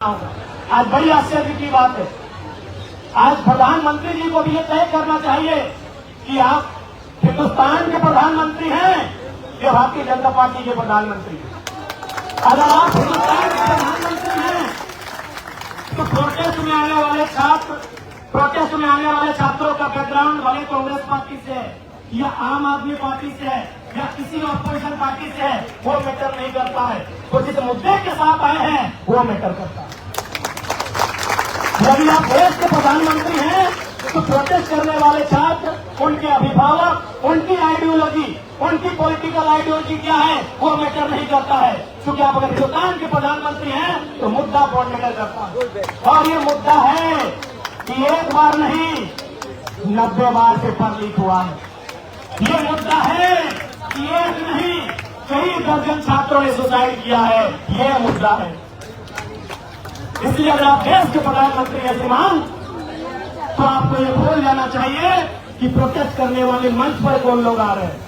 आज बड़ी आश्चर्य की बात है। आज प्रधानमंत्री जी को भी ये तय करना चाहिए कि आप हिंदुस्तान के प्रधानमंत्री हैं या भारतीय जनता पार्टी के प्रधानमंत्री। अगर आप हिंदुस्तान के प्रधानमंत्री हैं तो प्रोटेस्ट में आने वाले छात्रों का बैकग्राउंड भले कांग्रेस पार्टी से है या आम आदमी पार्टी से है या किसी ऑपोजिशन पार्टी से है, वो मैटर नहीं करता है। तो जिस मुद्दे के साथ आए हैं वो मैटर करता है। यदि आप देश के प्रधानमंत्री हैं तो प्रोटेस्ट करने वाले छात्र, उनके अभिभावक, उनकी आइडियोलॉजी, उनकी पॉलिटिकल आइडियोलॉजी क्या है वो मैटर नहीं करता है। क्योंकि आप अगर हिंदुस्तान के प्रधानमंत्री हैं तो मुद्दा कौन मैटर करता है। और ये मुद्दा है कि एक बार नहीं 90 बार पेपर लीक हुआ है। ये मुद्दा है कि एक नहीं कई दर्जन छात्रों ने सुसाइड किया है। ये मुद्दा है। इसलिए अगर आप देश के प्रधानमंत्री हैं श्रीमान, तो आपको ये भूल जाना चाहिए कि प्रोटेस्ट करने वाले मंच पर कौन लोग आ रहे हैं,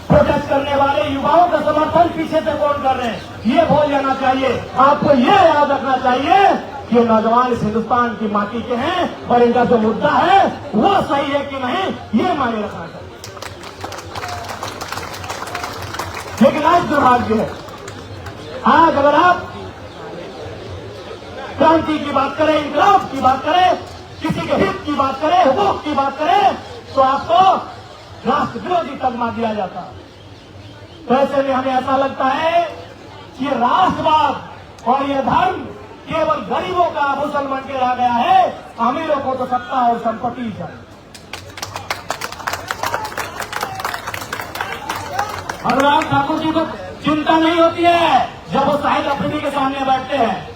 प्रोटेस्ट करने वाले युवाओं का समर्थन पीछे से कौन कर रहे हैं, ये भूल जाना चाहिए। आपको ये याद रखना चाहिए कि ये नौजवान इस हिंदुस्तान की माटी के हैं और इनका जो मुद्दा है वो सही है कि नहीं, ये मायने रखना चाहिए। लेकिन आज दुर्भाग्य है, आज अगर आप क्रांति की बात करें, इंकलाब की बात करें, किसी के हित की बात करें, हुकूक की बात करें, तो आपको राष्ट्र विरोधी तगमा दिया जाता है। तो ऐसे में हमें ऐसा लगता है कि राष्ट्रवाद और ये धर्म केवल गरीबों का आभूषण बन के रह गया है। अमीरों को तो सत्ता और संपत्ति चाहिए। अनुराग ठाकुर जी को चिंता नहीं होती है जब वो शाहिद अफरीदी के सामने बैठते हैं।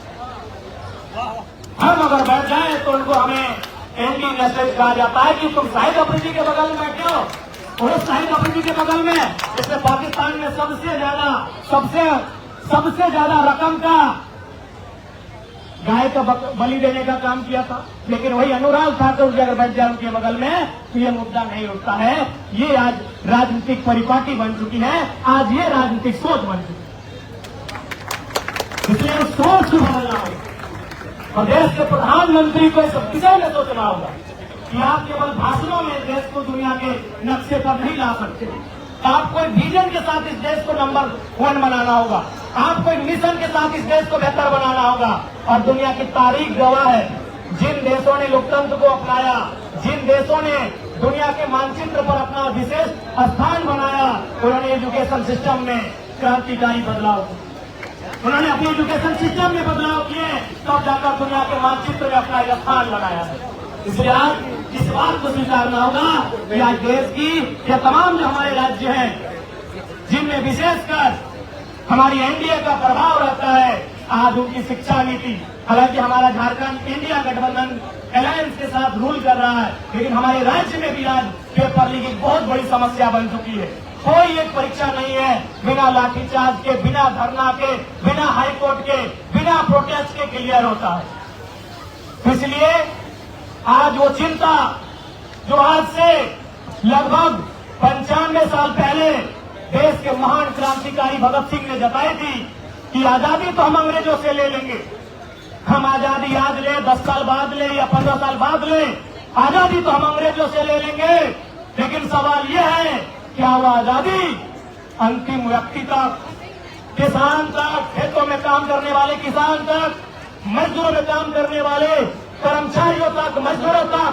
हम अगर बैठ जाए तो उनको हमें एंटी नेशनल कहा जाता है कि तुम शाहिद अफरीदी के बगल में बैठे हो। और शाहिद अफरीदी के बगल में इसने पाकिस्तान में सबसे ज्यादा रकम का गाय का बलि देने का काम किया था। लेकिन वही अनुराग ठाकुर जी अगर बैठ जाए उनके बगल में तो ये मुद्दा नहीं उठता है। ये आज राजनीतिक परिपाटी बन चुकी है, आज ये राजनीतिक सोच बन चुकी है। इसलिए उस सोच को बदलना होगा और देश के प्रधानमंत्री को इस विषय में सोचना होगा कि आप केवल भाषणों में देश को दुनिया के नक्शे पर नहीं ला सकते। आपको एक विजन के साथ इस देश को नंबर 1 बनाना होगा। आपको एक मिशन के साथ इस देश को बेहतर बनाना होगा। और दुनिया की तारीख गवाह है, जिन देशों ने लोकतंत्र को अपनाया, जिन देशों ने दुनिया के मानचित्र पर अपना विशेष स्थान बनाया, उन्होंने एजुकेशन सिस्टम में क्रांतिकारी बदलाव किया। उन्होंने अपने एजुकेशन सिस्टम में बदलाव किए, तब जाकर दुनिया के मानचित्र में अपना स्थान बनाया है। इसलिए आज इस बात को स्वीकारना होगा कि आज देश की या तमाम जो हमारे राज्य हैं जिनमें विशेषकर हमारी एनडीए का प्रभाव रहता है, आज उनकी शिक्षा नीति, हालांकि हमारा झारखंड इंडिया गठबंधन अलायंस के साथ रूल कर रहा है, लेकिन हमारे राज्य में भी आज पेपर लीक एक बहुत बड़ी समस्या बन चुकी है। कोई एक परीक्षा नहीं है बिना लाठीचार्ज के, बिना धरना के, बिना हाईकोर्ट के, बिना प्रोटेस्ट के क्लियर होता है। इसलिए आज वो चिंता जो आज से लगभग 95 साल पहले देश के महान क्रांतिकारी भगत सिंह ने जताई थी कि आजादी तो हम अंग्रेजों से ले लेंगे, हम आजादी आज ले, 10 साल बाद ले या 15 साल बाद ले, आजादी तो हम अंग्रेजों से ले लेंगे। लेकिन सवाल यह है, क्या वो आजादी अंतिम व्यक्ति तक, किसान तक, खेतों में काम करने वाले किसान तक, मजदूरों में काम करने वाले कर्मचारियों तक, मजदूरों तक,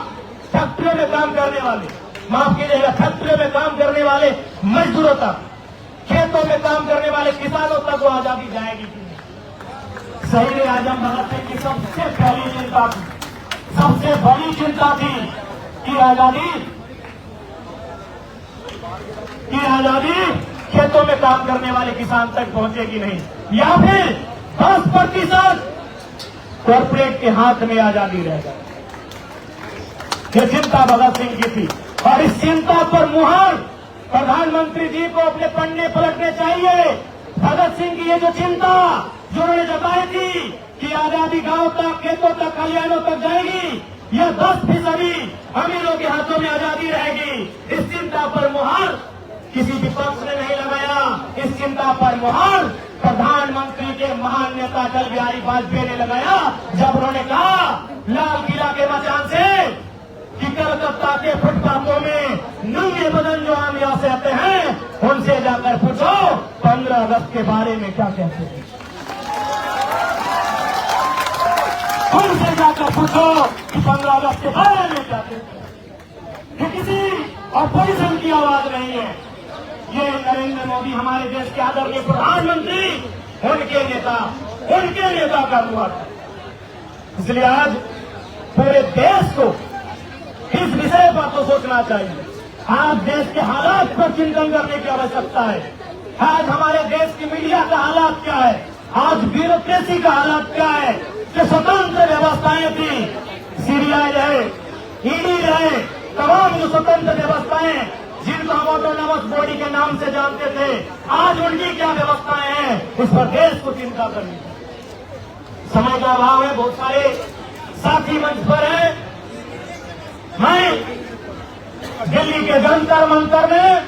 फैक्ट्रियों में काम करने वाले, माफ कीजिएगा, फैक्ट्रियों में काम करने वाले मजदूरों तक, खेतों में काम करने वाले किसानों तक वो आजादी जाएगी कि नहीं? शहीद आजम भगत सिंह की सबसे पहली चिंता थी, सबसे बड़ी चिंता थी कि आजादी खेतों में काम करने वाले किसान तक पहुंचेगी नहीं, या फिर 10% कॉर्पोरेट के हाथ में आजादी रह जाए। ये चिंता भगत सिंह की थी और इस चिंता पर मुहर प्रधानमंत्री जी को अपने पन्ने पलटने चाहिए। भगत सिंह की ये जो चिंता जो उन्होंने जताई थी कि आजादी गांव तक, खेतों तक, खलिहानों तक जाएगी, यह 10% अमीरों के हाथों में आजादी रहेगी, इस चिंता पर मुहर किसी विपक्ष ने नहीं लगाया, इस चिंता पर मुहर प्रधानमंत्री के महान नेता अटल बिहारी वाजपेयी ने लगाया जब उन्होंने कहा लाल किला के मचान से कि कलकत्ता के फुटपाथों में नंगे बदन जो हम यहाँ से आते हैं उनसे जाकर पूछो 15 अगस्त के बारे में क्या कहते हैं। उनसे जाकर पूछो कि 15 अगस्त के बारे में क्या कहते हैं। ये किसी ऑपोजिशन की आवाज नहीं है, ये नरेंद्र मोदी हमारे देश के आदरणीय प्रधानमंत्री उनके नेता का हुआ था। इसलिए आज पूरे देश को इस विषय पर तो सोचना चाहिए। आज देश के हालात पर चिंतन करने की आवश्यकता है। आज हमारे देश की मीडिया का हालात क्या है, आज ब्यूरोक्रेसी का हालात क्या है। जो स्वतंत्र व्यवस्थाएं थी, सीबीआई रहे, ईडी रहे, तमाम जो स्वतंत्र व्यवस्थाएं जिनको हम ऑटोनॉमस बॉडी के नाम से जानते थे, आज उनकी क्या व्यवस्थाएं हैं, इस पर देश को चिंता करनी चाहिए। समय का अभाव है, बहुत सारे साथी मंच पर हैं। मैं दिल्ली के जंतर मंतर में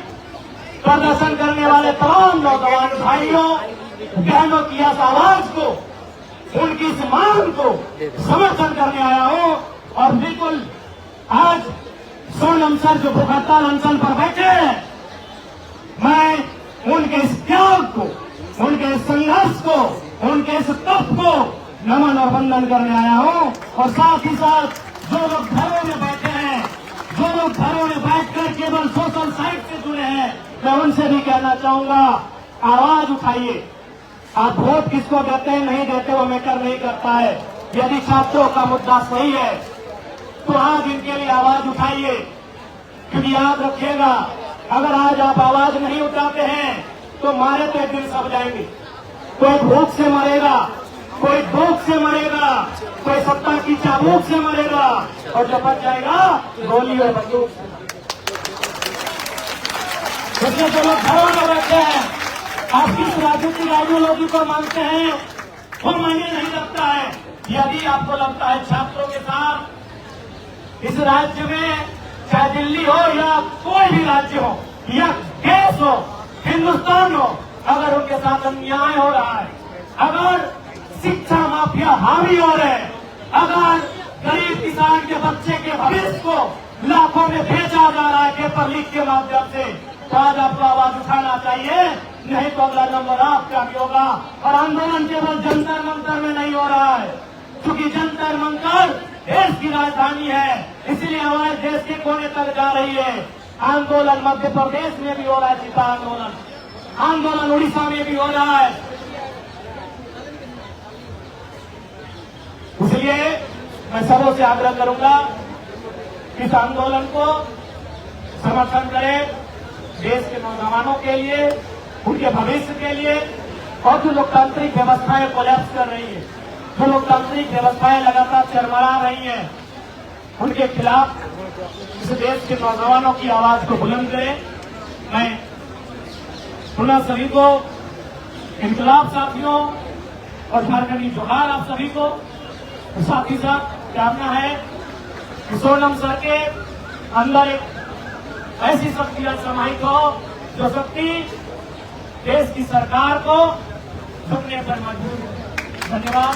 प्रदर्शन करने वाले तमाम नौजवान भाइयों बहनों की इस आवाज को, उनकी इस मांग को समर्थन करने आया हूं। और बिल्कुल आज सोनम सर जो भूख हड़ताल अनशन पर बैठे हैं, मैं उनके इस त्याग को, उनके इस संघर्ष को, उनके इस तप को नमन और वंदन करने आया हूं। और साथ ही साथ जो लोग घरों में बैठे हैं, जो लोग घरों में बैठकर केवल सोशल साइट से जुड़े हैं, मैं उनसे भी कहना चाहूंगा, आवाज उठाइए। आप वोट किसको देते हैं नहीं देते वो मैटर नहीं करता है। यदि छात्रों का मुद्दा सही है तो आज इनके लिए आवाज उठाइए, क्योंकि याद रखिएगा अगर आज आप आवाज नहीं उठाते हैं तो मारे तो एक दिन सब जाएंगे। कोई भूख से मरेगा, कोई भूख से मरेगा, कोई सत्ता की चाबूक से मरेगा, और जो बच जाएगा गोली और बंदूक से। इसलिए जो लोग घरों में बैठे हैं, आप किस राजनीतिक आइडियोलॉजी को मानते हैं वो मायने नहीं रखता है। यदि आपको लगता है छात्रों के साथ इस राज्य में, चाहे दिल्ली हो या कोई भी राज्य हो या देश हो, हिंदुस्तान हो, अगर उनके साथ अन्याय हो रहा है, अगर शिक्षा माफिया हावी हो रहे हैं, अगर गरीब किसान के बच्चे के भविष्य को लाखों में भेजा जा रहा है पेपर लीक के माध्यम से, तो आज आपको आवाज उठाना चाहिए। नहीं तो अगला नंबर आपका भी होगा। और आंदोलन केवल जंतर मंतर में नहीं हो रहा है, क्योंकि जंतर मंतर देश की राजधानी है, इसलिए आवाज देश के कोने तक जा रही है। आंदोलन मध्य प्रदेश में भी हो रहा है, चिता आंदोलन उड़ीसा में भी हो रहा है। इसलिए मैं सबों से आग्रह करूंगा कि इस आंदोलन को समर्थन करें, देश के नौजवानों के लिए, उनके भविष्य के लिए। और जो लोकतांत्रिक व्यवस्थाएं कोलैप्स कर रही है, जो लोकतांत्रिक व्यवस्थाएं लगातार चरमरा रही हैं, उनके खिलाफ इस देश के नौजवानों की आवाज को बुलंद करें। मैं पुनः सभी को, इनकलाब साथियों और झारखंडी जोहार आप सभी को, साथ ही साथ जानना है कि सोनम सर के अंदर एक ऐसी शक्ति समाहित हो जो शक्ति देश की सरकार को झुकने पर मजबूर है। धन्यवाद।